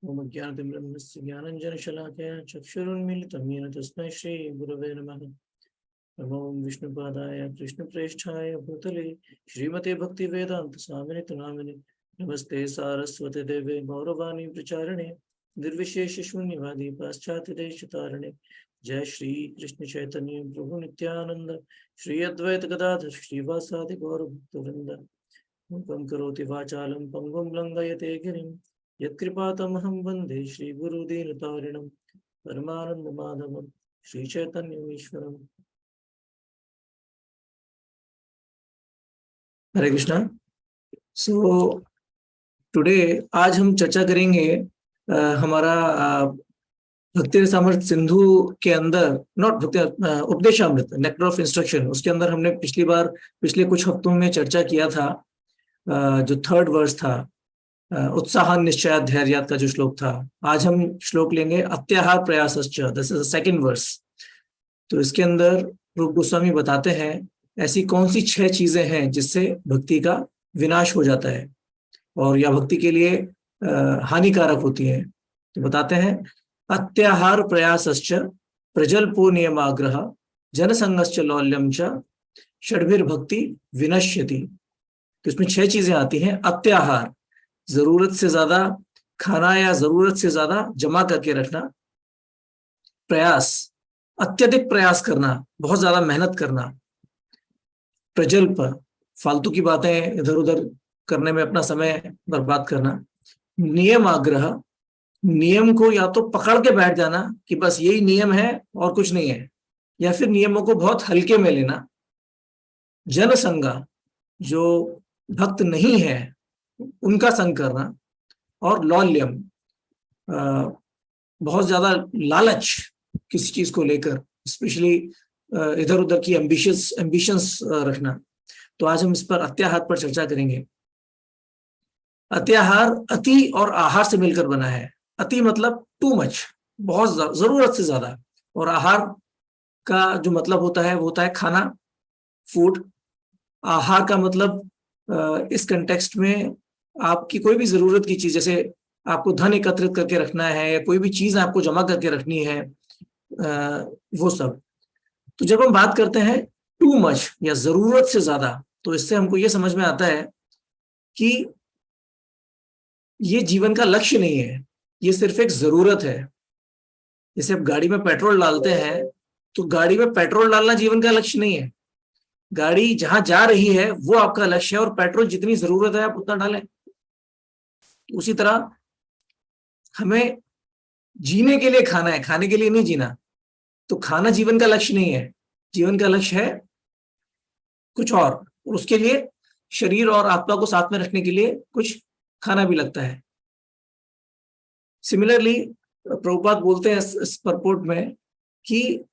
ओम ज्ञानतिमिरन्दस्य ज्ञानञ्जनशलाकया चक्षुरुन्मीलितं येन तस्मै श्रीगुरवे नमः। नमो विष्णुपादाय कृष्णप्रेष्ठाय भूतले श्रीमते भक्तिवेदान्तस्वामिने नामिने। नमस्ते सारस्वते देवे गौरवाणी प्रचारिणे निर्विशेषशून्यवादी पाश्चात्यदेशतारिणे। जय श्री कृष्ण चैतन्य प्रभु नित्यानंद श्री अद्वैत गदाधर श्रीवासादि गौरभक्तवृंद। मूकं करोति वाचालं पंगुं लंघयते गिरिं यत्कृपातमहं वन्दे श्रीगुरुदीनतारिणं परमानन्दमाधवं श्रीचैतन्यमीश्वरम्। हरे कृष्णा। सो टुडे आज हम चर्चा करेंगे हमारा भक्ति रसामृत सिंधु के अंदर नॉट भक्ति उपदेशामृत नेक्टर ऑफ इंस्ट्रक्शन, उसके अंदर हमने पिछले कुछ हफ्तों में चर्चा किया था। जो थर्ड वर्स था उत्साह निश्चय धैर्यात का जो श्लोक था, आज हम श्लोक लेंगे अत्याहार प्रयासश्च, this is the second verse. तो इसके अंदर रूप गोस्वामी बताते हैं ऐसी कौन सी 6 चीजें हैं जिससे भक्ति का विनाश हो जाता है और या भक्ति के लिए हानिकारक होती है। तो बताते हैं अत्याहार प्रयासश्च प्रजल्पो नियमाग्रह जनसंगश्च लौल्यम च षड्भिर्भक्ति विनश्यति। तो इसमें 6 चीजें आती हैं। अत्याहार, जरूरत से ज्यादा खाना या जरूरत से ज्यादा जमा करके रखना। प्रयास, अत्यधिक प्रयास करना, बहुत ज्यादा मेहनत करना। प्रजल्प, फालतू की बातें इधर उधर करने में अपना समय बर्बाद करना। नियम आग्रह, नियम को या तो पकड़ के बैठ जाना कि बस यही नियम है और कुछ नहीं है, या फिर नियमों को बहुत हल्के में लेना। जनसंगा, जो भक्त नहीं है उनका संग करना। और लौल्यम, बहुत ज्यादा लालच किसी चीज को लेकर, स्पेशली इधर उधर की एम्बिशंस रखना। तो आज हम इस पर अत्याहार पर चर्चा करेंगे। अत्याहार अति और आहार से मिलकर बना है। अति मतलब टू मच, बहुत जरूरत से ज्यादा, और आहार का जो मतलब होता है वो होता है खाना, फूड। आहार का मतलब इस कंटेक्स्ट में आपकी कोई भी जरूरत की चीज, जैसे आपको धन एकत्रित करके रखना है या कोई भी चीज आपको जमा करके रखनी है, वो सब। तो जब हम बात करते हैं टू मच या जरूरत से ज्यादा, तो इससे हमको ये समझ में आता है कि ये जीवन का लक्ष्य नहीं है, ये सिर्फ एक जरूरत है। जैसे आप गाड़ी में पेट्रोल डालते हैं, तो गाड़ी में पेट्रोल डालना जीवन का लक्ष्य नहीं है। गाड़ी जहां जा रही है वो आपका लक्ष्य है, और पेट्रोल जितनी जरूरत है आप उतना डालें। उसी तरह हमें जीने के लिए खाना है, खाने के लिए नहीं जीना। तो खाना जीवन का लक्ष्य नहीं है, जीवन का लक्ष्य है कुछ और उसके लिए शरीर और आत्मा को साथ में रखने के लिए कुछ खाना भी लगता है। सिमिलरली प्रभुपाद बोलते हैं इस परपोर्ट में कि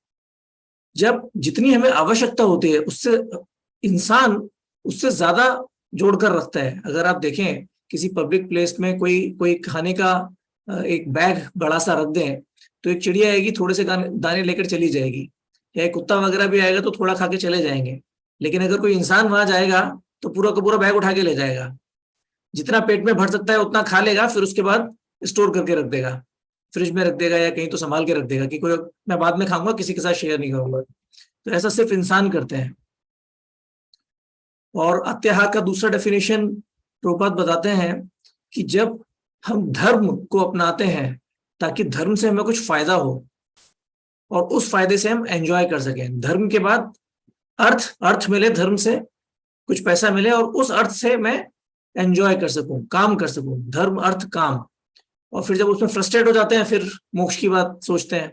जब जितनी हमें आवश्यकता होती है उससे इंसान उससे ज्यादा जोड़कर रखता है। अगर आप देखें किसी पब्लिक प्लेस में कोई खाने का एक बैग बड़ा सा रख दें, तो एक चिड़िया आएगी, थोड़े से दाने लेकर चली जाएगी, या एक कुत्ता वगैरह भी आएगा तो थोड़ा खा के चले जाएंगे। लेकिन अगर कोई इंसान वहां जाएगा तो पूरा का पूरा बैग उठा के ले जाएगा। जितना पेट में भर सकता है उतना खा लेगा, फिर उसके बाद स्टोर करके रख देगा, फ्रिज में रख देगा या कहीं तो संभाल के रख देगा कि कोई मैं बाद में खाऊंगा, किसी के साथ शेयर नहीं करूंगा। तो ऐसा सिर्फ इंसान करते हैं। और अत्याहार का दूसरा डेफिनेशन प्रभुपाद बताते हैं कि जब हम धर्म को अपनाते हैं ताकि धर्म से हमें कुछ फायदा हो और उस फायदे से हम एंजॉय कर सकें। धर्म के बाद अर्थ मिले, धर्म से कुछ पैसा मिले और उस अर्थ से मैं एंजॉय कर सकूं, काम कर सकूं। धर्म, अर्थ, काम। और फिर जब उसमें फ्रस्ट्रेट हो जाते हैं फिर मोक्ष की बात सोचते हैं।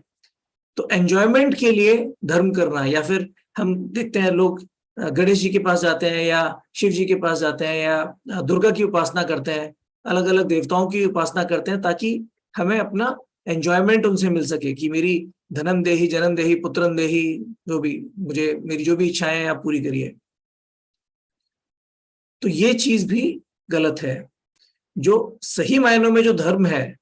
तो एंजॉयमेंट के लिए धर्म करना, या फिर हम देखते हैं लोग गणेश जी के पास जाते हैं या शिव जी के पास जाते हैं या दुर्गा की उपासना करते हैं, अलग अलग देवताओं की उपासना करते हैं ताकि हमें अपना एंजॉयमेंट उनसे मिल सके कि मेरी धनम देही, जन्म देही, पुत्रन देही, जो भी मुझे मेरी जो भी इच्छाएं आप पूरी करिए। तो ये चीज भी गलत है। जो सही मायनों में जो धर्म है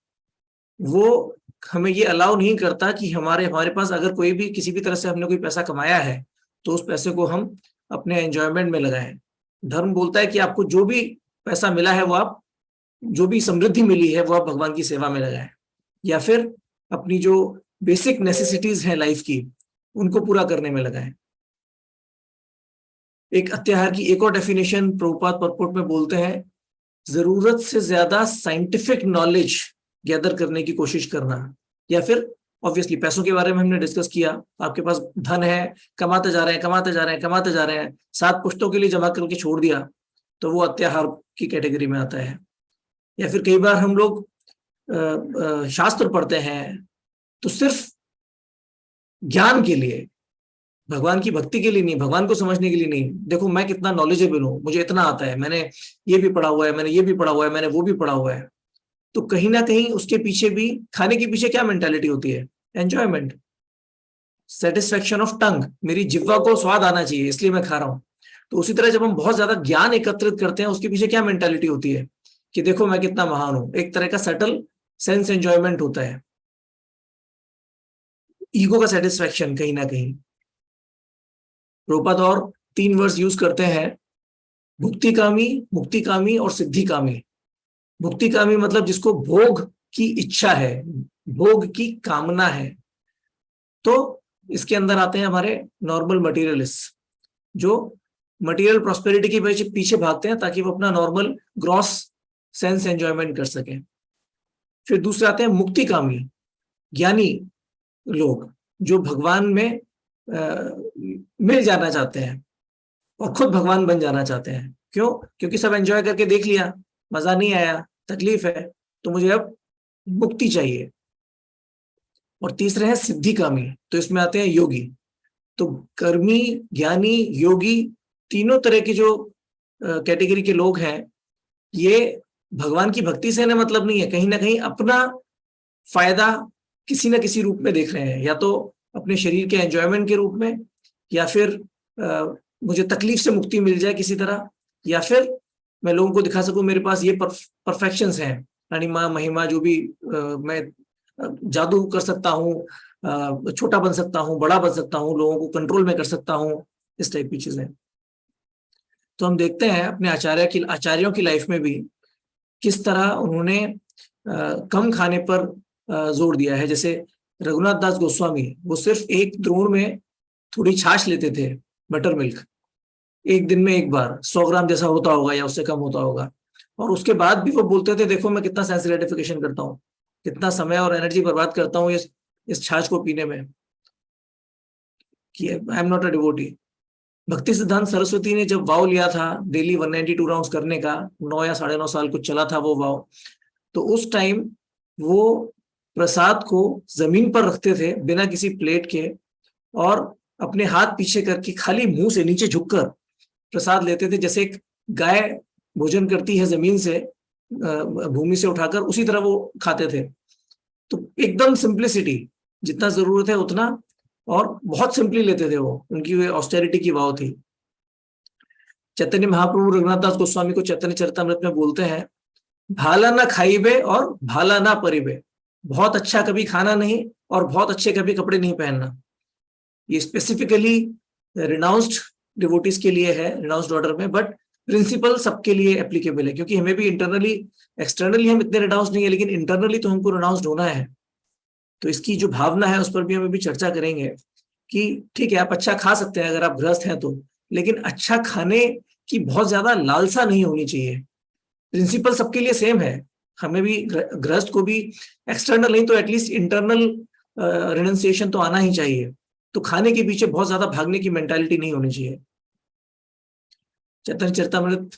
वो हमें ये अलाउ नहीं करता कि हमारे पास अगर कोई भी किसी भी तरह से हमने कोई पैसा कमाया है तो उस पैसे को हम अपने एंजॉयमेंट में लगाएं। धर्म बोलता है कि आपको जो भी पैसा मिला है वो आप जो भी समृद्धि मिली है वो आप भगवान की सेवा में लगाएं, या फिर अपनी जो बेसिक नेसेसिटीज हैं लाइफ की उनको पूरा करने में लगाएं। एक अत्याहार की एक और डेफिनेशन प्रभुपाद परपोर्ट में बोलते हैं, जरूरत से ज्यादा साइंटिफिक नॉलेज गैदर करने की कोशिश करना, या फिर ऑब्वियसली पैसों के बारे में हमने डिस्कस किया, आपके पास धन है, कमाते जा रहे हैं कमाते जा रहे हैं कमाते जा रहे हैं, 7 पुश्तों के लिए जमा करके छोड़ दिया, तो वो अत्याहार की कैटेगरी में आता है। या फिर कई बार हम लोग शास्त्र पढ़ते हैं तो सिर्फ ज्ञान के लिए, भगवान की भक्ति के लिए नहीं, भगवान को समझने के लिए नहीं, देखो मैं कितना नॉलेजेबल हूं, मुझे इतना आता है, मैंने ये भी पढ़ा हुआ है, मैंने ये भी पढ़ा हुआ है, मैंने वो भी पढ़ा हुआ है। तो कहीं ना कहीं उसके पीछे भी, खाने के पीछे क्या मेंटालिटी होती है? एंजॉयमेंट, सेटिस्फेक्शन ऑफ टंग, मेरी जिह्वा को स्वाद आना चाहिए इसलिए मैं खा रहा हूं। तो उसी तरह जब हम बहुत ज्यादा ज्ञान एकत्रित करते हैं, उसके पीछे क्या मेंटालिटी होती है कि देखो मैं कितना महान हूं, एक तरह का सटल सेंस एंजॉयमेंट होता है, ईगो का सेटिस्फेक्शन कहीं ना कहीं। प्रभुपाद और 3 वर्ड्स यूज करते हैं, भुक्तिकामी, मुक्तिकामी और सिद्धिकामी। भुक्तिकामी मतलब जिसको भोग की इच्छा है, भोग की कामना है। तो इसके अंदर आते हैं हमारे नॉर्मल मटेरियलिस्ट, जो मटेरियल प्रॉस्पेरिटी के पीछे भागते हैं ताकि वो अपना नॉर्मल ग्रॉस सेंस एंजॉयमेंट कर सकें। फिर दूसरे आते हैं मुक्तिकामी, ज्ञानी लोग, जो भगवान में मिल जाना चाहते हैं और खुद भगवान बन जाना चाहते हैं। क्यों? क्योंकि सब एंजॉय करके देख लिया, मजा नहीं आया, तकलीफ है, तो मुझे अब मुक्ति चाहिए। और तीसरे हैं सिद्धिकामी, तो इसमें आते हैं योगी। तो कर्मी, ज्ञानी, योगी, तीनों तरह की जो कैटेगरी के लोग हैं, ये भगवान की भक्ति से ना मतलब नहीं है, कहीं ना कहीं अपना फायदा किसी ना किसी रूप में देख रहे हैं, या तो अपने शरीर के एंजॉयमेंट के रूप में, या फिर मुझे तकलीफ से मुक्ति मिल जाए किसी तरह, या फिर मैं लोगों को दिखा सकूं मेरे पास ये परफेक्शंस हैं, रानीमा महिमा, जो भी मैं जादू कर सकता हूँ, छोटा बन सकता हूँ, बड़ा बन सकता हूँ, लोगों को कंट्रोल में कर सकता हूँ, इस टाइप की चीजें। तो हम देखते हैं अपने आचार्यों की लाइफ में भी किस तरह उन्होंने कम खाने पर जोर दिया है। जैसे रघुनाथ दास गोस्वामी, वो सिर्फ एक द्रोण में थोड़ी छाछ लेते थे, बटर मिल्क, एक दिन में एक बार 100 ग्राम जैसा होता होगा या उससे कम होता होगा, और उसके बाद भी वो बोलते थे देखो मैं कितना सेंस ग्रेटिफिकेशन करता हूँ, कितना समय और एनर्जी बर्बाद करता हूँ इस छाछ को पीने में, कि I am not a devotee. भक्ति सिद्धांत सरस्वती ने जब वाव लिया था डेली 192 राउंड्स करने का, 9 या 9.5 साल कुछ चला था वो वाव, तो उस टाइम वो प्रसाद को जमीन पर रखते थे बिना किसी प्लेट के, और अपने हाथ पीछे करके खाली मुंह से नीचे झुककर प्रसाद लेते थे, जैसे एक गाय भोजन करती है जमीन से, भूमि से उठाकर, उसी तरह वो खाते थे। तो एकदम सिंप्लिसिटी, जितना जरूरत है उतना, और बहुत सिंपली लेते थे वो, उनकी वे ऑस्टेरिटी की वाव थी। चैतन्य महाप्रभु रघुनाथ दास गोस्वामी को चैतन्य चरितमृत में बोलते हैं, भाला ना खाइबे और भाला ना परिबे, बहुत अच्छा कभी खाना नहीं और बहुत अच्छे कभी कपड़े नहीं पहनना। ये स्पेसिफिकली रिनाउंस्ड डिवोटीज के लिए है, रिनाउंस्ड ऑर्डर में, बट प्रिंसिपल सबके लिए एप्लीकेबल है, क्योंकि हमें भी इंटरनली, एक्सटर्नली हम इतने रिनाउंस्ड नहीं है, लेकिन इंटरनली तो हमको रिनाउंस्ड होना है। तो इसकी जो भावना है उस पर भी हम अभी चर्चा करेंगे कि ठीक है, आप अच्छा खा सकते हैं अगर आप गृहस्थ हैं तो, लेकिन अच्छा खाने की बहुत ज्यादा लालसा नहीं होनी चाहिए। प्रिंसिपल सबके लिए सेम है, हमें भी, गृहस्थ को भी, एक्सटर्नल नहीं तो एटलीस्ट इंटरनल रिनंसिएशन तो आना ही चाहिए। तो खाने के पीछे बहुत ज्यादा भागने की मेंटालिटी नहीं होनी चाहिए। चैतन्य चरितमृत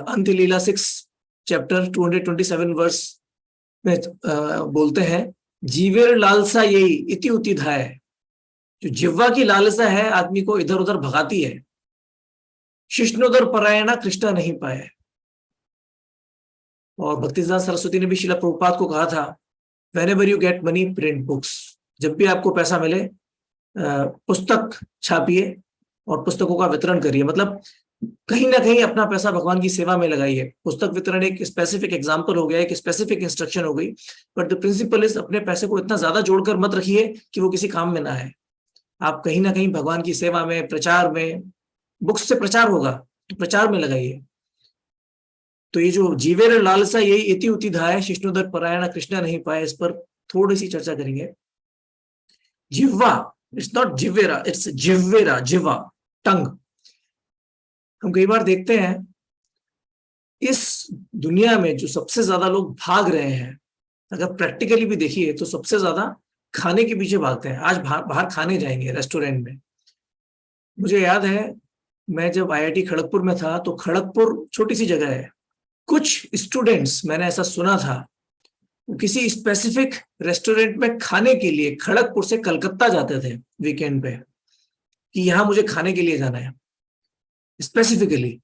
अंत्य लीला 6 चैप्टर 227 वर्स में बोलते हैं, जीवेर लालसा यही इति उति धाय, जो जिह्वा की लालसा है आदमी को इधर उधर भगाती है, शिष्णोदर परायणा कृष्णा नहीं पाए। और भक्तिसिद्धांत सरस्वती ने भी शिला प्रभुपाद को कहा था, whenever you get money print books, जब भी आपको पैसा मिले पुस्तक छापिए और पुस्तकों का वितरण करिए, मतलब कहीं ना कहीं अपना पैसा भगवान की सेवा में लगाइए। पुस्तक वितरण एक स्पेसिफिक एग्जांपल हो गया, एक स्पेसिफिक इंस्ट्रक्शन हो गई, बट द प्रिंसिपल इज अपने पैसे को इतना ज्यादा जोड़कर मत रखिए कि वो किसी काम में ना आए। आप कहीं ना कहीं भगवान की सेवा में, प्रचार में, बुक्स से प्रचार होगा तो प्रचार में लगाइए। तो ये जो जीवेर लालसा यही इति उति धाय शिष्णुदर परायण कृष्णा नहीं पाए, इस पर थोड़ी सी चर्चा करेंगे। जिह्वा, इट्स नॉट जिवेरा, इट्स जिवेरा, जिवा, टंग। हम कई बार देखते हैं इस दुनिया में जो सबसे ज्यादा लोग भाग रहे हैं, अगर प्रैक्टिकली भी देखिए तो सबसे ज्यादा खाने के पीछे भागते हैं। आज बाहर खाने जाएंगे रेस्टोरेंट में। मुझे याद है मैं जब आईआईटी खड़गपुर में था, तो खड़गपुर छोटी सी जगह है, कुछ स्टूडेंट्स, मैंने ऐसा सुना था, किसी स्पेसिफिक रेस्टोरेंट में खाने के लिए खड़गपुर से कलकत्ता जाते थे वीकेंड पे, कि यहां मुझे खाने के लिए जाना है स्पेसिफिकली।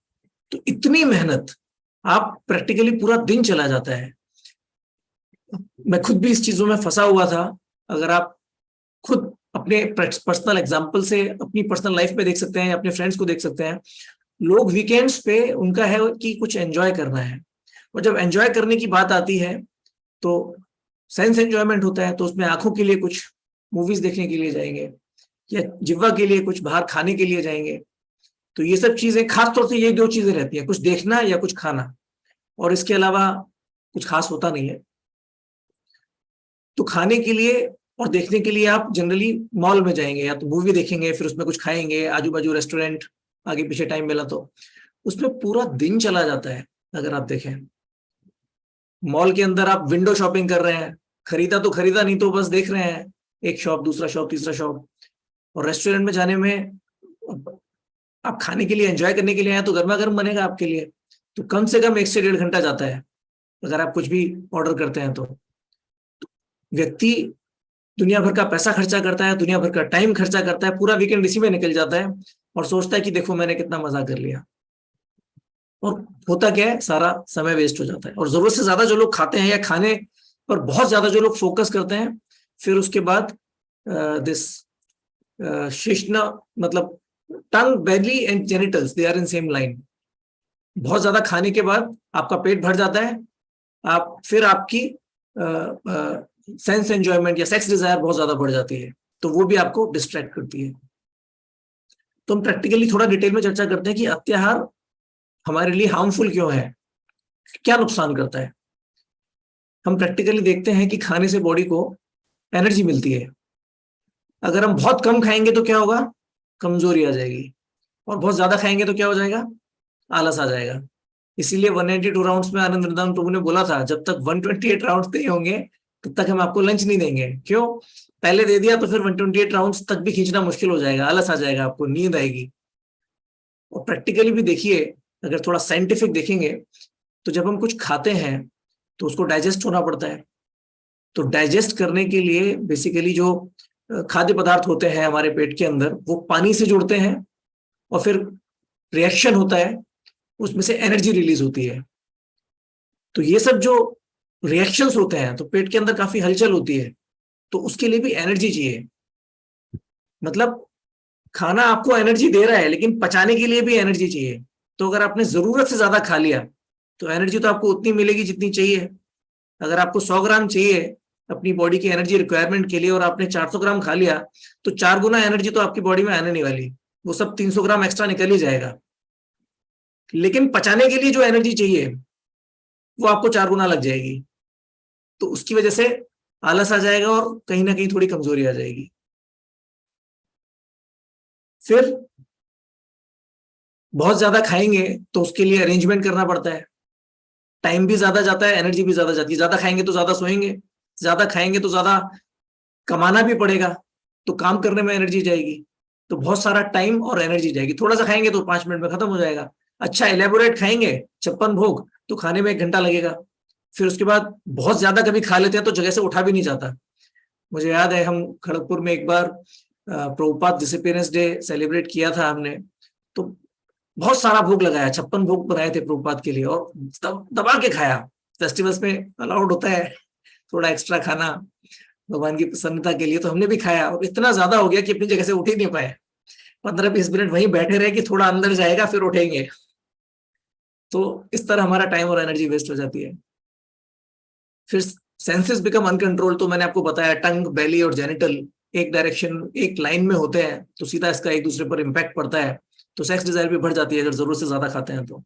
तो इतनी मेहनत, आप प्रैक्टिकली पूरा दिन चला जाता है। मैं खुद भी इस चीजों में फंसा हुआ था। अगर आप खुद अपने पर्सनल एग्जाम्पल से अपनी पर्सनल लाइफ में देख सकते हैं, अपने फ्रेंड्स को देख सकते हैं, लोग वीकेंड्स पे उनका है कि कुछ एंजॉय करना है, और जब एंजॉय करने की बात आती है तो सेंस एंजॉयमेंट होता है, तो उसमें आंखों के लिए कुछ मूवीज देखने के लिए जाएंगे, या जिह्वा के लिए कुछ बाहर खाने के लिए जाएंगे। तो ये सब चीजें, खासतौर से ये दो चीजें रहती हैं, कुछ देखना या कुछ खाना, और इसके अलावा कुछ खास होता नहीं है। तो खाने के लिए और देखने के लिए आप जनरली मॉल में जाएंगे, या तो मूवी देखेंगे, फिर उसमें कुछ खाएंगे, आजू बाजू रेस्टोरेंट, आगे पीछे टाइम मिला तो उसमें पूरा दिन चला जाता है। अगर आप देखें मॉल के अंदर आप विंडो शॉपिंग कर रहे हैं, खरीदा तो खरीदा, नहीं तो बस देख रहे हैं, एक शॉप, दूसरा शॉप, तीसरा शॉप। और रेस्टोरेंट में जाने में आप खाने के लिए, एंजॉय करने के लिए आए तो गर्मा गर्म बनेगा आपके लिए, तो कम से कम 1 से 1.5 घंटा जाता है अगर आप कुछ भी ऑर्डर करते हैं। तो व्यक्ति दुनिया भर का पैसा खर्चा करता है, दुनिया भर का टाइम खर्चा करता है, पूरा वीकेंड इसी में निकल जाता है, और सोचता है कि देखो मैंने कितना मजा कर लिया। और होता क्या है, सारा समय वेस्ट हो जाता है। और जरूरत से ज्यादा जो लोग खाते हैं, या खाने पर बहुत ज्यादा जो लोग फोकस करते हैं, फिर उसके बाद दिस शिश्न, मतलब tongue, belly and genitals, they are in same line. बहुत ज्यादा खाने के बाद आपका पेट भर जाता है, आप फिर आपकी सेंस एंजॉयमेंट या सेक्स डिजायर बहुत ज्यादा बढ़ जाती है, तो वो भी आपको डिस्ट्रैक्ट करती है। तो हम प्रैक्टिकली थोड़ा डिटेल में चर्चा करते हैं कि अत्याहार हमारे लिए हार्मफुल क्यों है, क्या नुकसान करता है। हम प्रैक्टिकली देखते हैं कि खाने से बॉडी को एनर्जी मिलती है। अगर हम बहुत कम खाएंगे तो क्या होगा, कमजोरी आ जाएगी, और बहुत ज्यादा खाएंगे तो क्या हो जाएगा, आलस आ जाएगा। इसीलिए 192 राउंड्स में आनंद वृंदावन प्रभु ने बोला था, जब तक 128 राउंड्स नहीं होंगे तब तक हम आपको लंच नहीं देंगे। क्यों, पहले दे दिया तो फिर 128 राउंड्स तक भी खींचना मुश्किल हो जाएगा, आलस आ जाएगा, आपको नींद आएगी। और प्रैक्टिकली भी देखिए, अगर थोड़ा साइंटिफिक देखेंगे, तो जब हम कुछ खाते हैं तो उसको डाइजेस्ट होना पड़ता है। तो डाइजेस्ट करने के लिए बेसिकली जो खाद्य पदार्थ होते हैं हमारे पेट के अंदर, वो पानी से जुड़ते हैं, और फिर रिएक्शन होता है, उसमें से एनर्जी रिलीज होती है। तो ये सब जो रिएक्शंस होते हैं, तो पेट के अंदर काफी हलचल होती है, तो उसके लिए भी एनर्जी चाहिए। मतलब खाना आपको एनर्जी दे रहा है, लेकिन पचाने के लिए भी एनर्जी चाहिए। तो अगर आपने जरूरत से ज्यादा खा लिया तो एनर्जी तो आपको उतनी मिलेगी जितनी चाहिए। अगर आपको 100 ग्राम चाहिए अपनी बॉडी की एनर्जी रिक्वायरमेंट के लिए, और आपने 400 ग्राम खा लिया, तो 4 गुना एनर्जी तो आपकी बॉडी में आने नहीं वाली, वो सब 300 ग्राम एक्स्ट्रा निकल ही जाएगा। लेकिन पचाने के लिए जो एनर्जी चाहिए वो आपको 4 गुना लग जाएगी। तो उसकी वजह से आलस आ जाएगा, और कहीं ना कहीं थोड़ी कमजोरी आ जाएगी। फिर बहुत ज्यादा खाएंगे तो उसके लिए अरेंजमेंट करना पड़ता है, टाइम भी ज्यादा जाता है, एनर्जी भी ज्यादा जाती है। ज्यादा खाएंगे तो ज्यादा सोएंगे, ज्यादा खाएंगे तो ज्यादा कमाना भी पड़ेगा, तो काम करने में एनर्जी जाएगी, तो बहुत सारा टाइम और एनर्जी जाएगी। थोड़ा सा खाएंगे तो 5 मिनट में खत्म हो जाएगा। अच्छा इलेबोरेट खाएंगे, 56 भोग, तो खाने में 1 घंटा लगेगा। फिर उसके बाद बहुत ज्यादा कभी खा लेते हैं तो जगह से उठा भी नहीं जाता। मुझे याद है हम खड़गपुर में एक बार प्रभुपाद डिसिप्लिनेंस डे सेलिब्रेट किया था हमने, तो बहुत सारा भोग लगाया, 56 भोग बनाए थे प्रभुपाद के लिए, और दबा के खाया। फेस्टिवल्स में अलाउड होता है थोड़ा एक्स्ट्रा खाना भगवान की प्रसन्नता के लिए, तो हमने भी खाया, और इतना ज्यादा हो गया कि अपनी जगह से उठ ही नहीं पाए। 15-20 मिनट वहीं बैठे रहे कि थोड़ा अंदर जाएगा फिर उठेंगे। तो इस तरह हमारा टाइम और एनर्जी वेस्ट हो जाती है। फिर सेंसेस बिकम अनकंट्रोल। तो मैंने आपको बताया, टंग, बेली और जेनिटल एक डायरेक्शन, एक लाइन में होते हैं, तो सीधा इसका एक दूसरे पर इम्पैक्ट पड़ता है। तो सेक्स डिजायर भी बढ़ जाती है अगर जरूरत से ज्यादा खाते हैं तो।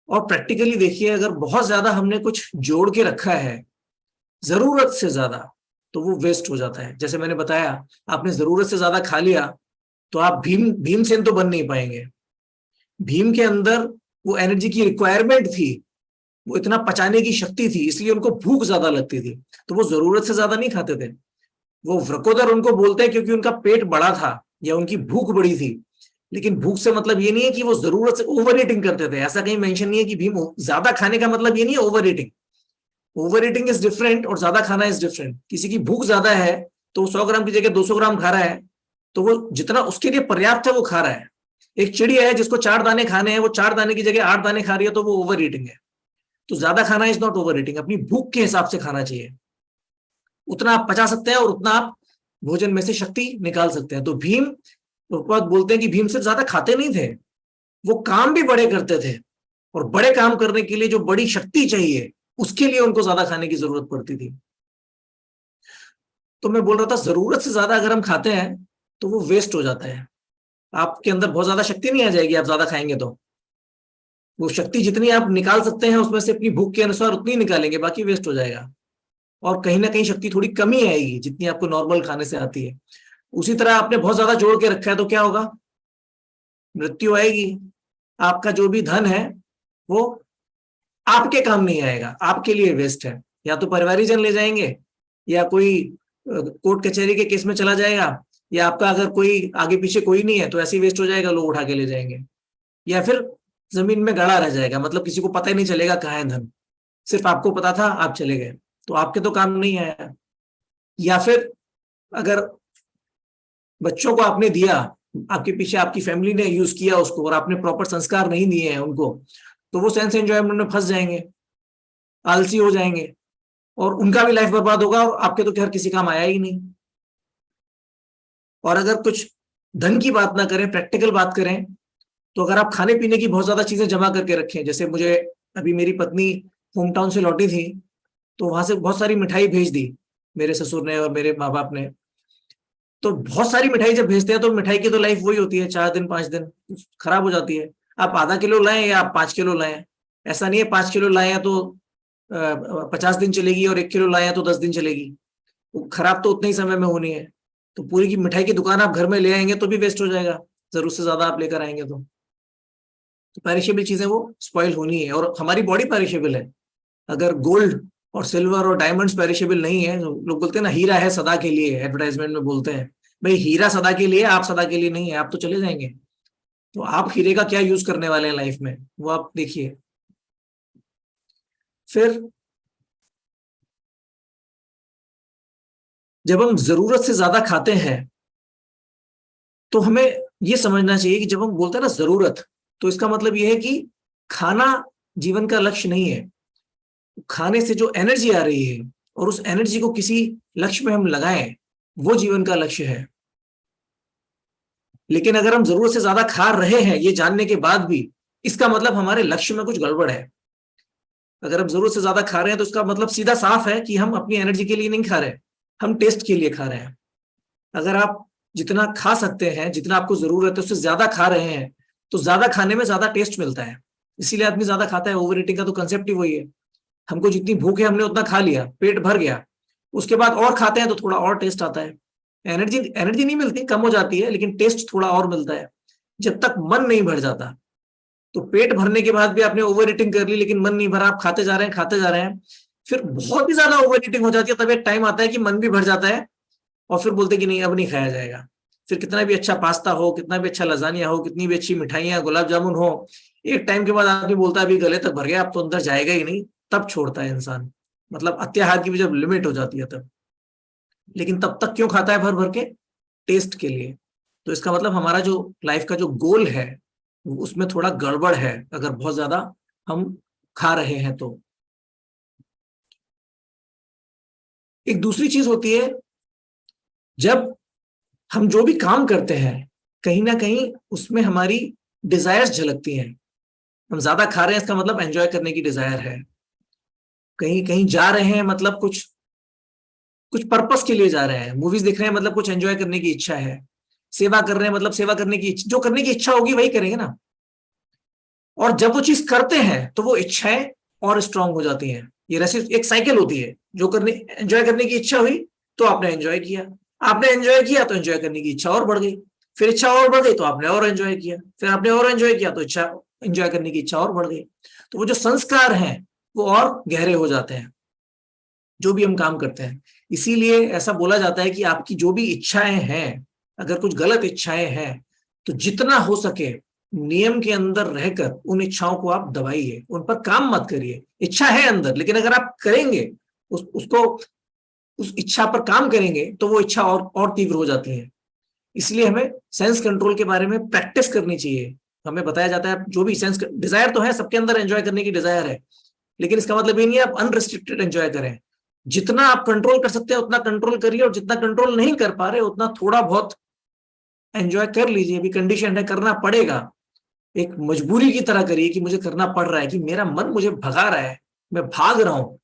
और प्रैक्टिकली देखिए, अगर बहुत ज्यादा हमने कुछ जोड़ के रखा है जरूरत से ज्यादा, तो वो वेस्ट हो जाता है। जैसे मैंने बताया, आपने जरूरत से ज्यादा खा लिया तो आप भीमसेन तो बन नहीं पाएंगे। भीम के अंदर वो एनर्जी की रिक्वायरमेंट थी, वो इतना पचाने की शक्ति थी, इसलिए उनको भूख ज्यादा लगती थी, तो वो जरूरत से ज्यादा नहीं खाते थे। वो वृकोदर उनको बोलते हैं क्योंकि उनका पेट बड़ा था या उनकी भूख बड़ी थी। लेकिन भूख से मतलब ये नहीं है कि वो जरूरत से ओवर ईटिंग करते थे, ऐसा कहीं मेंशन नहीं है कि भीम ज्यादा खाने का मतलब ये नहीं है over eating. Over eating is different और ज्यादा खाना इज डिफरेंट। किसी की भूख ज्यादा है तो 100 ग्राम की जगह 200 ग्राम खा रहा है, तो वो जितना उसके लिए पर्याप्त है वो खा रहा है। एक चिड़िया है जिसको 4 दाने खाने हैं, वो 4 दाने की जगह 8 दाने खा रही है, तो वो ओवर ईटिंग है। तो ज्यादा खाना इज नॉट ओवर ईटिंग, अपनी भूख के हिसाब से खाना चाहिए। उतना आप पचा सकते हैं और उतना आप भोजन में से शक्ति निकाल सकते हैं। तो भीम बहुत बोलते हैं कि भीम सिर्फ ज्यादा खाते नहीं थे, वो काम भी बड़े करते थे, और बड़े काम करने के लिए जो बड़ी शक्ति चाहिए उसके लिए उनको ज्यादा खाने की जरूरत पड़ती थी। तो मैं बोल रहा था, जरूरत से ज्यादा अगर हम खाते हैं तो वो वेस्ट हो जाता है। आपके अंदर बहुत ज्यादा शक्ति नहीं आ जाएगी आप ज्यादा खाएंगे तो। वो शक्ति जितनी आप निकाल सकते हैं उसमें से अपनी भूख के अनुसार उतनी निकालेंगे, बाकी वेस्ट हो जाएगा। और कहीं ना कहीं शक्ति थोड़ी कमी आएगी जितनी आपको नॉर्मल खाने से आती है। उसी तरह आपने बहुत ज्यादा जोड़ के रखा है तो क्या होगा? मृत्यु आएगी। आपका जो भी धन है वो आपके काम नहीं आएगा, आपके लिए वेस्ट है। या तो परिवारीजन ले जाएंगे, या कोई कोर्ट कचहरी के केस में चला जाएगा, या आपका अगर कोई आगे पीछे कोई नहीं है तो ऐसे ही वेस्ट हो जाएगा, लोग उठा के ले जाएंगे। या फिर जमीन में गड़ा रह जाएगा, मतलब किसी को पता ही नहीं चलेगा कहाँ है धन, सिर्फ आपको पता था, आप चले गए, तो आपके तो काम नहीं आया। या फिर अगर बच्चों को आपने दिया, आपके पीछे आपकी फैमिली ने यूज किया उसको, और आपने प्रॉपर संस्कार नहीं दिए हैं उनको, तो वो सेंस एंजॉयमेंट में फंस जाएंगे, आलसी हो जाएंगे, और उनका भी लाइफ बर्बाद होगा, और आपके तो खैर किसी काम आया ही नहीं। और अगर कुछ धन की बात ना करें, प्रैक्टिकल बात करें, तो अगर आप खाने पीने की बहुत ज्यादा चीजें जमा करके रखें, जैसे मुझे अभी मेरी पत्नी होम टाउन से लौटी थी, तो वहां से बहुत सारी मिठाई भेज दी मेरे ससुर ने और मेरे माँ बाप ने। तो बहुत सारी मिठाई जब भेजते हैं तो मिठाई की तो लाइफ वही होती है, 4 दिन 5 दिन खराब हो जाती है। आप आधा किलो लाएं या आप 5 किलो लाएं, ऐसा नहीं है 5 किलो लाएं तो 50 दिन चलेगी, और 1 किलो लाएं तो 10 दिन चलेगी। वो खराब तो उतने ही समय में होनी है। तो पूरी की मिठाई की दुकान आप घर में ले आएंगे तो भी वेस्ट हो जाएगा, जरूरत से ज्यादा आप लेकर आएंगे तो पेरिशेबल चीजें वो स्पॉइल होनी है। और हमारी बॉडी पेरिशेबल है। अगर गोल्ड और सिल्वर और डायमंड्स पेरिशेबल नहीं है, लोग बोलते हैं ना हीरा है सदा के लिए, एडवर्टाइजमेंट में बोलते हैं, भाई हीरा सदा के लिए, आप सदा के लिए नहीं है, आप तो चले जाएंगे। तो आप हीरे का क्या यूज करने वाले हैं लाइफ में, वो आप देखिए। फिर जब हम जरूरत से ज्यादा खाते हैं तो हमें ये समझना चाहिए कि जब हम बोलते हैं ना जरूरत, तो इसका मतलब ये है कि खाना जीवन का लक्ष्य नहीं है। खाने से जो एनर्जी आ रही है और उस एनर्जी को किसी लक्ष्य में हम लगाएं, वो जीवन का लक्ष्य है। लेकिन अगर हम जरूरत से ज्यादा खा रहे हैं ये जानने के बाद भी, इसका मतलब हमारे लक्ष्य में कुछ गड़बड़ है। अगर हम जरूरत से ज्यादा खा रहे हैं तो इसका मतलब सीधा साफ है कि हम अपनी एनर्जी के लिए नहीं खा रहे, हम टेस्ट के लिए खा रहे हैं। अगर आप जितना खा सकते हैं, जितना आपको जरूरत है, उससे ज्यादा खा रहे हैं, तो ज्यादा खाने में ज्यादा टेस्ट मिलता है, इसीलिए आदमी ज्यादा खाता है। ओवर ईटिंग का तो कंसेप्ट ही वही है। हमको जितनी भूख है हमने उतना खा लिया, पेट भर गया, उसके बाद और खाते हैं तो थोड़ा और टेस्ट आता है। एनर्जी एनर्जी नहीं मिलती, कम हो जाती है, लेकिन टेस्ट थोड़ा और मिलता है जब तक मन नहीं भर जाता। तो पेट भरने के बाद भी आपने ओवर ईटिंग कर ली लेकिन मन नहीं भरा, आप खाते जा रहे हैं खाते जा रहे हैं, फिर बहुत ही ज्यादा ओवर ईटिंग हो जाती है, तब एक टाइम आता है कि मन भी भर जाता है, और फिर बोलते कि नहीं अब नहीं खाया जाएगा। फिर कितना भी अच्छा पास्ता हो, कितना भी अच्छा लजानिया हो, कितनी भी अच्छी मिठाइयाँ गुलाब जामुन हो, एक टाइम के बाद आदमी बोलता है अभी गले तक भर गया, अब तो अंदर जाएगा ही नहीं, तब छोड़ता है इंसान। मतलब अत्याहार की भी जब लिमिट हो जाती है तब। लेकिन तब तक क्यों खाता है भर भर के? टेस्ट के लिए। तो इसका मतलब हमारा जो लाइफ का जो गोल है उसमें थोड़ा गड़बड़ है, अगर बहुत ज्यादा हम खा रहे हैं तो। एक दूसरी चीज होती है, जब हम जो भी काम करते हैं कहीं ना कहीं उसमें हमारी डिजायर्स झलकती हैं। हम ज्यादा खा रहे हैं इसका मतलब एंजॉय करने की डिजायर है, कहीं कहीं जा रहे हैं मतलब कुछ कुछ पर्पस के लिए जा रहे हैं, मूवीज देख रहे हैं मतलब कुछ एंजॉय करने की इच्छा है, सेवा कर रहे हैं मतलब सेवा करने की जो करने की इच्छा होगी वही करेंगे ना। और जब वो चीज करते हैं तो वो इच्छाएं और स्ट्रांग हो जाती हैं। ये रैसे एक साइकिल होती है, जो करने एंजॉय करने की इच्छा हुई तो आपने एंजॉय किया, आपने एंजॉय किया तो एंजॉय करने की इच्छा और बढ़ गई, फिर इच्छा और बढ़ गई तो आपने और एंजॉय किया, फिर आपने और एंजॉय किया तो इच्छा एंजॉय करने की इच्छा और बढ़ गई। तो वो जो संस्कार हैं वो और गहरे हो जाते हैं जो भी हम काम करते हैं। इसीलिए ऐसा बोला जाता है कि आपकी जो भी इच्छाएं हैं, अगर कुछ गलत इच्छाएं हैं तो जितना हो सके नियम के अंदर रहकर उन इच्छाओं को आप दबाइए, उन पर काम मत करिए। इच्छा है अंदर, लेकिन अगर आप करेंगे उसको उस इच्छा पर काम करेंगे तो वो इच्छा और तीव्र हो जाती है। इसलिए हमें सेंस कंट्रोल के बारे में प्रैक्टिस करनी चाहिए। हमें बताया जाता है जो भी सेंस डिजायर तो है, सबके अंदर एंजॉय करने की डिजायर है, लेकिन इसका मतलब ये नहीं है आप अनरिस्ट्रिक्टेड एंजॉय करें। जितना आप कंट्रोल कर सकते हैं उतना कंट्रोल करिए, और जितना कंट्रोल नहीं कर पा रहे उतना थोड़ा बहुत एंजॉय कर लीजिए। अभी कंडीशन है, करना पड़ेगा, एक मजबूरी की तरह करिए कि मुझे करना पड़ रहा है, कि मेरा मन मुझे भगा रहा है, मैं भाग रहा हूं,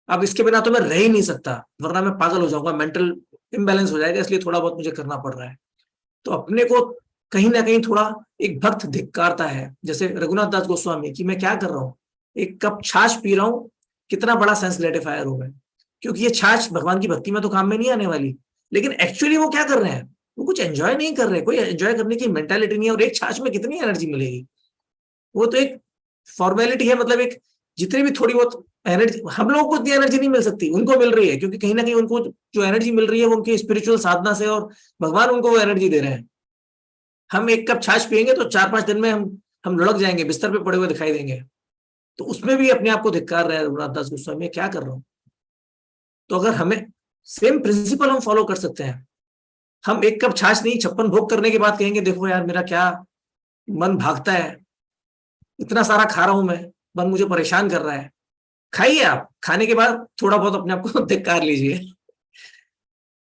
अब इसके बिना तो मैं रह ही नहीं सकता, वरना मैं पागल हो जाऊंगा, मेंटल इम्बैलेंस हो जाएगा, इसलिए थोड़ा बहुत मुझे करना पड़ रहा है। तो अपने को कहीं ना कहीं थोड़ा एक भक्त धिक्कारता है, जैसे रघुनाथ दास गोस्वामी, कि मैं क्या कर रहा हूँ, एक कप छाछ पी रहा हूँ, कितना बड़ा सेंस ग्रेटिफायर हूं मैं, क्योंकि ये छाछ भगवान की भक्ति में तो काम में नहीं आने वाली। लेकिन एक्चुअली वो क्या कर रहे हैं, वो कुछ एंजॉय नहीं कर रहे, कोई एंजॉय करने की मेंटालिटी नहीं है, और एक छाछ में कितनी एनर्जी मिलेगी, वो तो एक फॉर्मेलिटी है। मतलब एक जितनी भी थोड़ी बहुत एनर्जी, हम लोगों को इतनी एनर्जी नहीं मिल सकती, उनको मिल रही है, क्योंकि कहीं ना कहीं उनको जो एनर्जी मिल रही है वो उनकी स्पिरिचुअल साधना से, और भगवान उनको वो एनर्जी दे रहे हैं। हम एक कप छाछ पियेंगे तो 4-5 दिन में हम लुढ़क जाएंगे, बिस्तर पे पड़े हुए दिखाई देंगे। तो उसमें भी अपने आप को धिक्कार रहे हैं रघुनाथ दास गोस्वामी, क्या कर रहा हूं। तो अगर हमें सेम प्रिंसिपल हम फॉलो कर सकते हैं, हम एक कप छाछ नहीं 56 भोग करने के बाद कहेंगे देखो यार मेरा क्या मन भागता है, इतना सारा खा रहा हूं मैं, मन मुझे परेशान कर रहा है। खाइए, आप खाने के बाद थोड़ा बहुत अपने आप को धिक्कार लीजिए।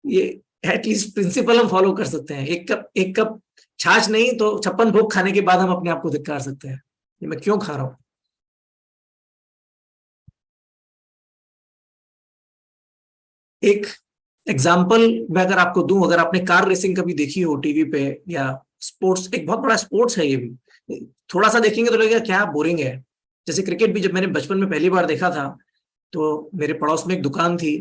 ये एटलीस्ट प्रिंसिपल हम फॉलो कर सकते हैं। एक कप छाछ नहीं तो 56 भोग खाने के बाद हम अपने आप को धिक्कार सकते हैं, ये मैं क्यों खा रहा हूं। एक एग्जाम्पल मैं अगर आपको दूं, अगर आपने कार रेसिंग कभी देखी हो टीवी पे, या स्पोर्ट्स, एक बहुत बड़ा स्पोर्ट्स है ये भी, थोड़ा सा देखेंगे तो लगेगा क्या बोरिंग है। जैसे क्रिकेट भी जब मैंने बचपन में पहली बार देखा था, तो मेरे पड़ोस में एक दुकान थी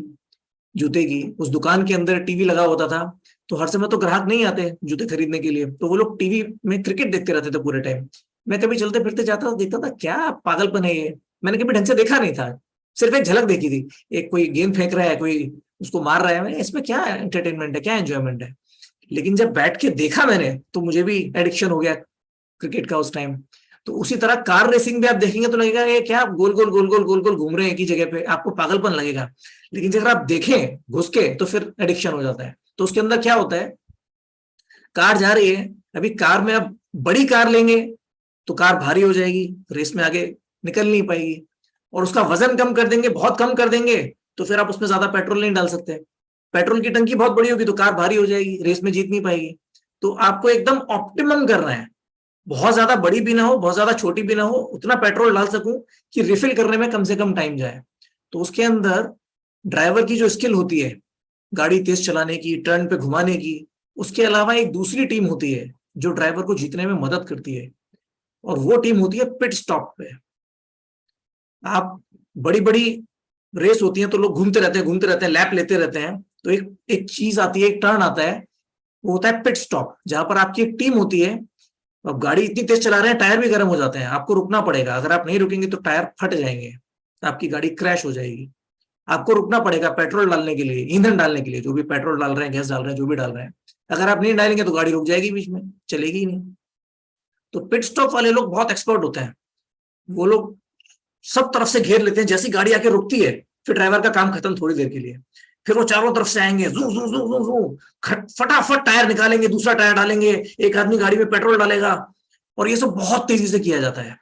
जूते की, उस दुकान के अंदर टीवी लगा होता था, तो हर समय तो ग्राहक नहीं आते जूते खरीदने के लिए, तो वो लोग टीवी में क्रिकेट देखते रहते थे पूरे टाइम। मैं कभी चलते फिरते जाता था, देखता था क्या पागलपन है ये, मैंने कभी ढंग से देखा नहीं था, सिर्फ एक झलक देखी थी, एक कोई गेंद फेंक रहा है, कोई उसको मार रहा है, मैंने इसमें क्या एंटरटेनमेंट है, क्या एंजॉयमेंट है। लेकिन जब बैठ के देखा मैंने तो मुझे भी एडिक्शन हो गया क्रिकेट का उस टाइम। तो उसी तरह कार रेसिंग भी आप देखेंगे तो लगेगा ये क्या गोल गोल गोल गोल गोल गोल घूम रहे हैं एक ही जगह पे, आपको पागलपन लगेगा। लेकिन जब आप देखें घुस के तो फिर एडिक्शन हो जाता है। तो उसके अंदर क्या होता है, कार जा रही है, अभी कार में अब बड़ी कार लेंगे तो कार भारी हो जाएगी, रेस में आगे निकल नहीं पाएगी, और उसका वजन कम कर देंगे, बहुत कम कर देंगे, तो फिर आप उसमें ज्यादा पेट्रोल नहीं डाल सकते। पेट्रोल की टंकी बहुत बड़ी होगी तो कार भारी हो जाएगी, रेस में जीत नहीं पाएगी। तो आपको एकदम ऑप्टिमम करना है, बहुत ज्यादा बड़ी भी ना हो, बहुत ज्यादा छोटी भी ना हो, उतना पेट्रोल डाल सकूं कि रिफिल करने में कम से कम टाइम जाए। तो उसके अंदर ड्राइवर की जो स्किल होती है गाड़ी तेज चलाने की, टर्न पे घुमाने की, उसके अलावा एक दूसरी टीम होती है जो ड्राइवर को जीतने में मदद करती है, और वो टीम होती है पिट स्टॉप पे। आप बड़ी बड़ी रेस होती है तो लोग घूमते रहते हैं, लैप लेते रहते हैं, तो एक एक चीज आती है, एक टर्न आता है, वो होता है पिट स्टॉप, जहां पर आपकी एक टीम होती है। अब गाड़ी इतनी तेज चला रहे हैं, टायर भी गर्म हो जाते हैं, आपको रुकना पड़ेगा, अगर आप नहीं रुकेंगे तो टायर फट जाएंगे, आपकी गाड़ी क्रैश हो जाएगी। आपको रुकना पड़ेगा पेट्रोल डालने के लिए, ईंधन डालने के लिए, जो भी पेट्रोल डाल रहे हैं, गैस डाल रहे हैं, जो भी डाल रहे हैं। अगर आप नहीं डालेंगे तो गाड़ी रुक जाएगी बीच में, चलेगी ही नहीं। तो पिट स्टॉप वाले लोग बहुत एक्सपर्ट होते हैं, वो लोग सब तरफ से घेर लेते हैं, जैसी गाड़ी आके रुकती है फिर ड्राइवर का काम खत्म थोड़ी देर के लिए, फिर वो चारों तरफ से आएंगे, जू जू जू जू जू, फटाफट टायर निकालेंगे, दूसरा टायर डालेंगे, एक आदमी गाड़ी में पेट्रोल डालेगा, और ये सब बहुत तेजी से किया जाता है।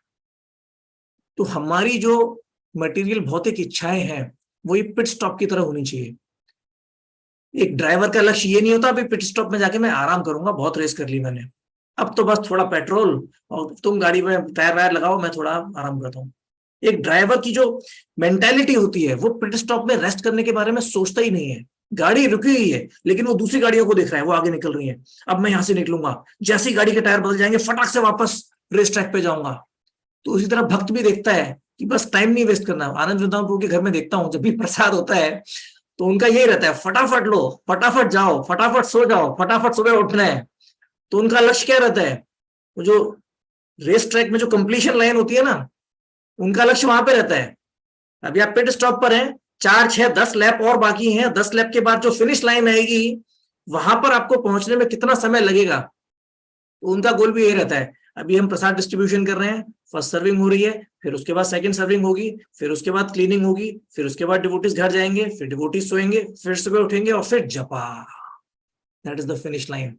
तो हमारी जो मटेरियल भौतिक इच्छाएं हैं वो ये पिट स्टॉप की तरह होनी चाहिए। एक ड्राइवर का लक्ष्य ये नहीं होता अभी पिट स्टॉप में जाके मैं आराम करूंगा, बहुत रेस कर ली मैंने, अब तो बस थोड़ा पेट्रोल और तुम गाड़ी में टायर वायर लगाओ, मैं थोड़ा आराम करता हूँ। एक ड्राइवर की जो मेंटेलिटी होती है वो पिट स्टॉप में रेस्ट करने के बारे में सोचता ही नहीं है। गाड़ी रुकी हुई है लेकिन वो दूसरी गाड़ियों को देख रहा है, वो आगे निकल रही है, अब मैं यहां से निकलूंगा, जैसी गाड़ी के टायर बदल जाएंगे फटाक से वापस रेस ट्रैक पे जाऊंगा। तो उसी तरह भक्त भी देखता है कि बस टाइम नहीं वेस्ट करना। आनंद वृंदावन प्रभु के घर में देखता हूँ, जब भी प्रसाद होता है तो उनका यही रहता है, फटाफट लो, फटाफट जाओ, फटाफट सो जाओ, फटाफट सुबह उठना है। तो उनका लक्ष्य क्या रहता है, वो जो रेस ट्रैक में जो कंप्लीशन लाइन होती है ना, उनका लक्ष्य वहां पे रहता है। अभी आप पिट स्टॉप पर हैं, 4 6 10 लैप और बाकी हैं, 10 लैप के बाद जो फिनिश लाइन आएगी वहां पर आपको पहुंचने में कितना समय लगेगा, तो उनका गोल भी यही रहता है। अभी हम प्रसाद डिस्ट्रीब्यूशन कर रहे हैं, फर्स्ट सर्विंग हो रही है, फिर उसके बाद सेकंड सर्विंग होगी, फिर उसके बाद क्लीनिंग होगी, फिर उसके बाद डिवोटीज घर जाएंगे, फिर डिवोटीज सोएंगे, फिर सुबह उठेंगे और फिर जपा। That is the finish line.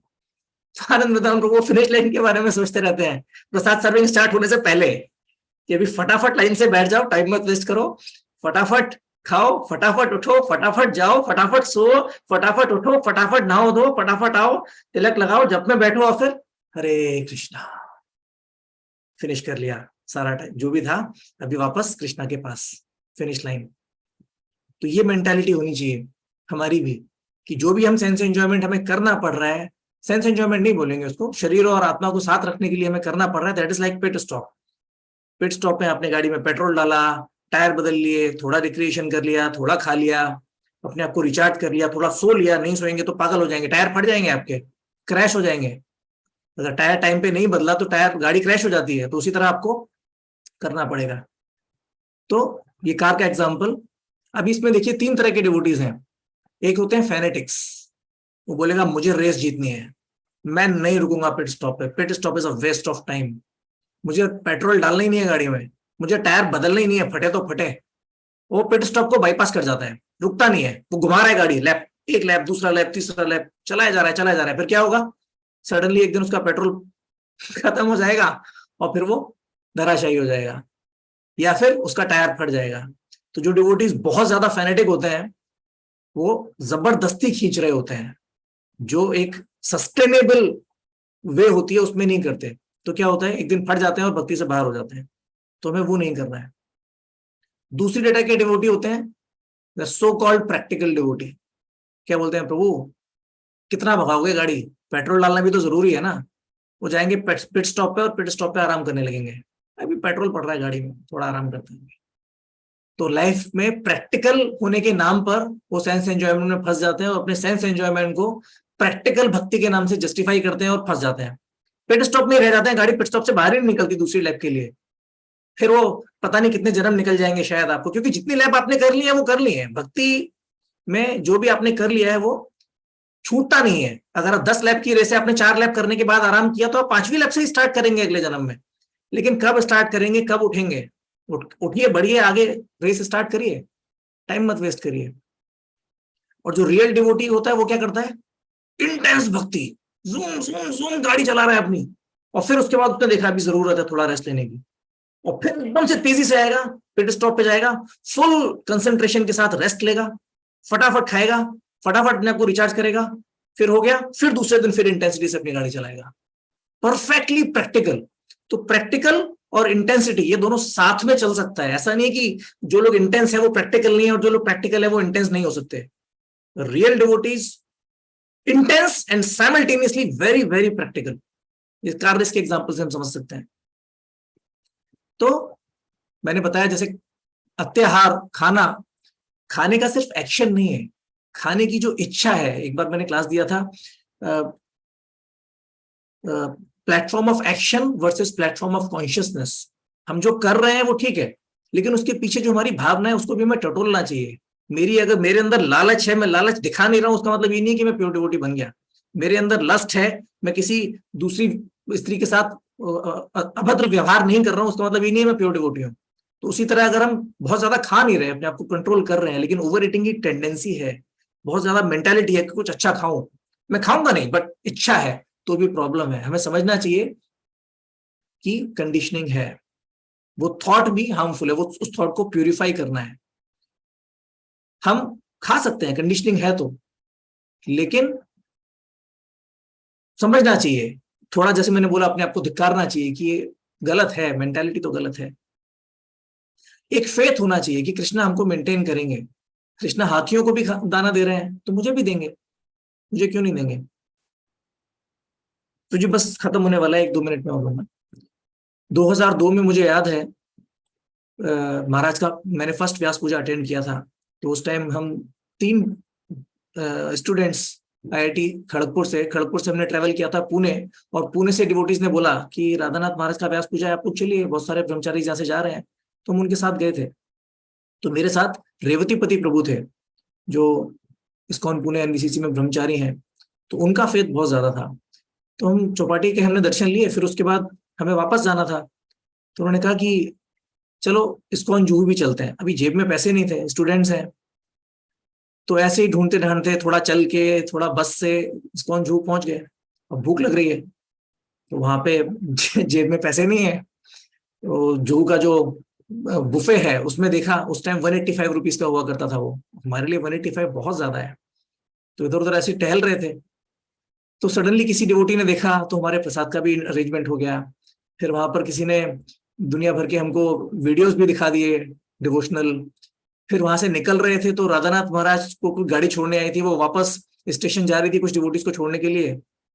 Anand Vrindavan Prabhu finish line के बारे में सोचते रहते हैं प्रसाद सर्विंग स्टार्ट होने से पहले, कि अभी फटाफट लाइन से बैठ जाओ, टाइम मत वेस्ट करो, फटाफट खाओ, फटाफट उठो, फटाफट जाओ, फटाफट सो, फटाफट उठो, फटाफट नहाओ धो, फटाफट आओ, तिलक लगाओ, जब में बैठो और फिर हरे कृष्णा, फिनिश कर लिया सारा टाइम जो भी था, अभी वापस कृष्णा के पास, फिनिश लाइन। तो ये मेंटालिटी होनी चाहिए हमारी भी, कि जो भी हम सेंस एंजॉयमेंट हमें करना पड़ रहा है, सेंस एंजॉयमेंट नहीं बोलेंगे उसको, शरीर और आत्मा को साथ रखने के लिए हमें करना पड़ रहा है, that is like pit stop. Pit stop में आपने गाड़ी में पेट्रोल डाला, टायर बदल लिए, थोड़ा रिक्रिएशन कर लिया, थोड़ा खा लिया, अपने आप को रिचार्ज कर लिया, थोड़ा सो लिया, नहीं सोएंगे तो पागल हो जाएंगे, टायर फट जाएंगे आपके, क्रैश हो जाएंगे। अगर टायर टाइम पे नहीं बदला तो टायर गाड़ी क्रैश हो जाती है, तो उसी तरह आपको करना पड़ेगा। तो ये कार का एग्जाम्पल। अब इसमें देखिए 3 तरह के डिवोटीज हैं। एक होते हैं फैनेटिक्स, वो बोलेगा मुझे रेस जीतनी है, मैं नहीं रुकूंगा पिट स्टॉप पे, pit stop is a waste of time, मुझे पेट्रोल डालना ही नहीं है गाड़ी में, मुझे टायर बदलना ही नहीं है, फटे तो फटे। वो पिट स्टॉप को बाईपास कर जाता है, रुकता नहीं है, वो घुमा रहा है गाड़ी, लैप एक लैप, दूसरा लैप, तीसरा लैप, चलाया जा रहा है, चलाया जा रहा है। फिर क्या होगा, सडनली एक दिन उसका पेट्रोल खत्म हो जाएगा और फिर वो धराशायी हो जाएगा, या फिर उसका टायर फट जाएगा। तो जो डिवोटीज बहुत ज्यादा फैनेटिक होते हैं वो जबरदस्ती खींच रहे होते हैं, जो एक सस्टेनेबल वे होती है उसमें नहीं करते। तो क्या होता है, एक दिन फट जाते हैं और भक्ति से बाहर हो जाते हैं। तो हमें वो नहीं करना है। दूसरी डेटा के डिवोटी होते हैं सो कॉल्ड प्रैक्टिकल डिवोटी। क्या बोलते हैं, प्रभु कितना भगाओगे गाड़ी, पेट्रोल डालना भी तो जरूरी है ना। वो जाएंगे पिट स्टॉप पे और पिट स्टॉप पे आराम करने लगेंगे, अभी पेट्रोल पड़ रहा है गाड़ी में, थोड़ा आराम करते हैं। तो लाइफ में प्रैक्टिकल होने के नाम पर वो सेंस एंजॉयमेंट में फंस जाते हैं और अपने सेंस एंजॉयमेंट को प्रैक्टिकल भक्ति के नाम से जस्टिफाई करते हैं और फंस जाते हैं। पिट स्टॉप में रह जाते हैं, गाड़ी पिट स्टॉप से बाहर ही नहीं निकलती दूसरी लैब के लिए। फिर वो पता नहीं कितने जन्म निकल जाएंगे शायद आपको, क्योंकि जितनी लैब आपने कर ली है वो कर ली है। भक्ति में जो भी आपने कर लिया है वो छूटता नहीं है। अगर आप 10 लैब की रेस है, आपने 4 लैब करने के बाद आराम किया, तो आप 5वीं लैब से ही स्टार्ट करेंगे अगले जन्म में। लेकिन कब स्टार्ट करेंगे, कब उठेंगे, उठिए, बढ़िए, आगे रेस स्टार्ट करिए, टाइम मत वेस्ट करिए। और जो रियल डिवोटी होता है वो क्या करता है, इंटेंस भक्ति, जूम जूम जूम गाड़ी चला रहा है अपनी, और फिर उसके बाद उसने देखा अभी जरूरत है थोड़ा रेस्ट लेने की, और फिर एकदम से तेजी से आएगा, पिट स्टॉप पे जाएगा, फुल कंसंट्रेशन के साथ रेस्ट लेगा, फटाफट खाएगा, फटाफट अपने आप को रिचार्ज करेगा, फिर हो गया, फिर दूसरे दिन फिर इंटेंसिटी से अपनी गाड़ी चलाएगा। Perfectly practical. तो प्रैक्टिकल और इंटेंसिटी ये दोनों साथ में चल सकता है। ऐसा नहीं है कि जो लोग इंटेंस है वो प्रैक्टिकल नहीं है और जो लोग प्रैक्टिकल है वो इंटेंस नहीं हो सकते। Real devotees intense and simultaneously very very practical. इस कार रेस के एग्जांपल से हम समझ सकते हैं। तो मैंने बताया जैसे अत्याहार, खाना, खाने का सिर्फ एक्शन नहीं है, खाने की जो इच्छा है। एक बार मैंने क्लास दिया था platform of action versus platform of consciousness. हम जो कर रहे हैं वो ठीक है, लेकिन उसके पीछे जो हमारी भावना है उसको भी हमें टटोलना चाहिए। अगर मेरे अंदर लालच है, मैं लालच दिखा नहीं रहा हूं, उसका मतलब ये नहीं कि मैं प्योर डिवोटी बन गया। मेरे अंदर लस्ट है, मैं किसी दूसरी स्त्री के साथ अभद्र व्यवहार नहीं कर रहा हूं, उसका मतलब ये नहीं है मैं प्योर डिवोटी हूं। तो उसी तरह अगर हम बहुत ज्यादा खा नहीं रहे, अपने आप को कंट्रोल कर रहे हैं, लेकिन ओवर ईटिंग की टेंडेंसी है, बहुत ज्यादा मेंटालिटी है कि कुछ अच्छा खाऊं, मैं खाऊंगा नहीं बट इच्छा है, तो भी प्रॉब्लम है। हमें समझना चाहिए कि कंडीशनिंग है, वो थॉट भी हार्मफुल है, वो उस थॉट को प्यूरिफाई करना है। हम खा सकते हैं, कंडीशनिंग है तो, लेकिन समझना चाहिए थोड़ा, जैसे मैंने बोला, अपने आप को धिक्कारना चाहिए कि ये गलत है, मेंटालिटी तो गलत है। एक फेथ होना चाहिए कि कृष्णा हमको मेंटेन करेंगे। कृष्णा हाथियों को भी दाना दे रहे हैं तो मुझे भी देंगे, मुझे क्यों नहीं देंगे। तो जी बस खत्म होने वाला है, 1-2 मिनट में होगा। 2002 में मुझे याद है महाराज का मैंने फर्स्ट व्यास पूजा अटेंड किया था। तो उस टाइम हम 3 स्टूडेंट्स आईआईटी खड़गपुर से हमने ट्रेवल किया था पुणे, और पुणे से डिवोटीज ने बोला कि राधानाथ महाराज का व्यास पूजा है, आप लोग चलिए, बहुत सारे ब्रह्मचारी यहाँ से जा रहे हैं। तो हम उनके साथ गए थे। तो मेरे साथ रेवतीपति प्रभु थे, जो इस्कॉन पुणे एनवीसीसी में ब्रह्मचारी हैं। तो उनका फेथ बहुत ज्यादा था। तो हम चौपाटी के हमने दर्शन लिए, फिर उसके बाद हमें वापस जाना था। तो उन्होंने कहा कि चलो इस्कॉन जुहू भी चलते हैं। अभी जेब में पैसे नहीं थे, स्टूडेंट्स हैं। तो ऐसे ही ढूंढते ढांढते थोड़ा चल के थोड़ा बस से इस्कॉन जुहू पहुंच गए। अब भूख लग रही है, तो वहां पे जेब में पैसे नहीं है। तो जुहू का जो बुफे है उसमें देखा, उस टाइम 185 रुपीज का हुआ करता था वो। हमारे लिए 185 बहुत ज्यादा है। तो इधर उधर ऐसे टहल रहे थे, तो सडनली किसी डिवोटी ने देखा, तो हमारे प्रसाद का भी अरेंजमेंट हो गया। फिर वहां पर किसी ने दुनिया भर के हमको वीडियोस भी दिखा दिए डिवोशनल। फिर वहां से निकल रहे थे तो राधानाथ महाराज को कोई गाड़ी छोड़ने आई थी, वो वापस स्टेशन जा रही थी कुछ डिवोटीज को छोड़ने के लिए,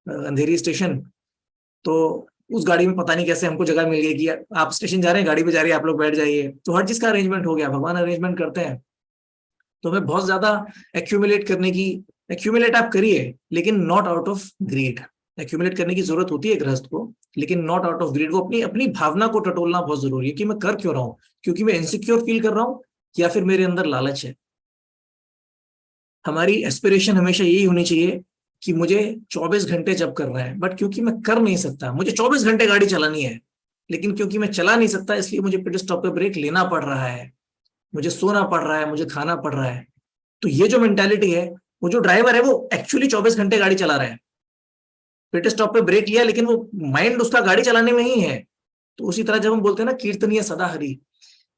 अंधेरी स्टेशन। तो उस गाड़ी में पता नहीं कैसे हमको जगह मिल गई कि आप स्टेशन जा रहे हैं, गाड़ी पे जा रही है, आप लोग बैठ जाइए। तो हर चीज का अरेंजमेंट हो गया, भगवान अरेंजमेंट करते हैं। तो हमें बहुत ज्यादा एक्यूमुलेट आप करिए, लेकिन not out of greed. Accumulate करने की जरूरत होती है गृहस्थ को, लेकिन नॉट आउट ऑफ ग्रीड। वो अपनी अपनी भावना को टटोलना बहुत जरूरी है कि मैं कर क्यों रहा हूं, क्योंकि मैं इनसिक्योर फील कर रहा हूं, या फिर मेरे अंदर लालच है। हमारी एस्पिरेशन हमेशा यही होनी चाहिए कि मुझे 24 घंटे जब करना है, बट क्योंकि मैं कर नहीं सकता, मुझे 24 घंटे गाड़ी चलानी है, लेकिन क्योंकि मैं चला नहीं सकता इसलिए मुझे पिट स्टॉप पे ब्रेक लेना पड़ रहा है, मुझे सोना पड़ रहा है, मुझे खाना पड़ रहा है। तो ये जो मेंटालिटी है, वो जो ड्राइवर है वो एक्चुअली 24 घंटे गाड़ी चला रहा है, पिट स्टॉप पे ब्रेक लिया, लेकिन वो माइंड उसका गाड़ी चलाने में ही है। तो उसी तरह जब हम बोलते हैं ना कीर्तनीय सदा हरि,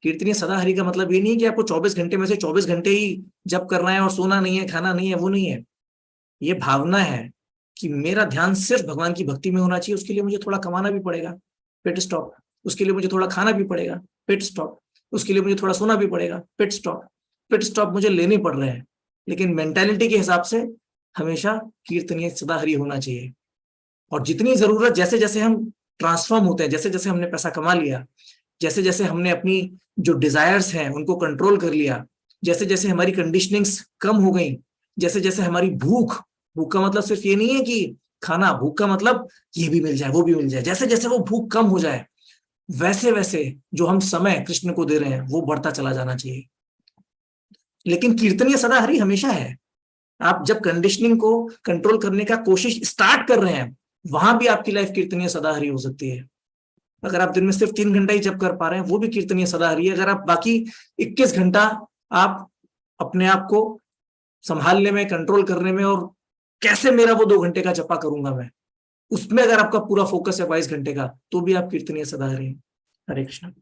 कीर्तनीय सदा हरि का मतलब ये नहीं है कि आपको 24 घंटे में से 24 घंटे ही जप करना है और सोना नहीं है, खाना नहीं है, वो नहीं है। ये भावना है कि मेरा ध्यान सिर्फ भगवान की भक्ति में होना चाहिए। उसके लिए मुझे थोड़ा कमाना भी पड़ेगा, पिट स्टॉप। उसके लिए मुझे थोड़ा खाना भी पड़ेगा, पिट स्टॉप। उसके लिए मुझे थोड़ा सोना भी पड़ेगा, पिट स्टॉप। पिट स्टॉप मुझे लेने पड़ रहे हैं, लेकिन मेंटालिटी के हिसाब से हमेशा कीर्तनीय सदा हरि होना चाहिए। और जितनी जरूरत, जैसे जैसे हम ट्रांसफॉर्म होते हैं, जैसे जैसे हमने पैसा कमा लिया, जैसे जैसे हमने अपनी जो डिजायर्स हैं उनको कंट्रोल कर लिया, जैसे जैसे हमारी कंडीशनिंग्स कम हो गई, जैसे जैसे हमारी भूख, भूख का मतलब सिर्फ ये नहीं है कि खाना, भूख का मतलब ये भी मिल जाए वो भी मिल जाए, जैसे जैसे वो भूख कम हो जाए, वैसे वैसे जो हम समय कृष्ण को दे रहे हैं वो बढ़ता चला जाना चाहिए। लेकिन कीर्तनीय सदा हरि हमेशा है। आप जब कंडीशनिंग को कंट्रोल करने का कोशिश स्टार्ट कर रहे हैं, वहां भी आपकी लाइफ कीर्तनीय सदा हरि हो सकती है। अगर आप दिन में सिर्फ 3 घंटा ही जप कर पा रहे हैं, वो भी कीर्तनीय सदा हरि है। अगर आप बाकी 21 घंटा आप अपने आप को संभालने में, कंट्रोल करने में, और कैसे मेरा वो 2 घंटे का जपा करूंगा मैं, उसमें अगर आपका पूरा फोकस है 22 घंटे का, तो भी आप कीर्तनीय सदा हरि हैं। हरे कृष्ण।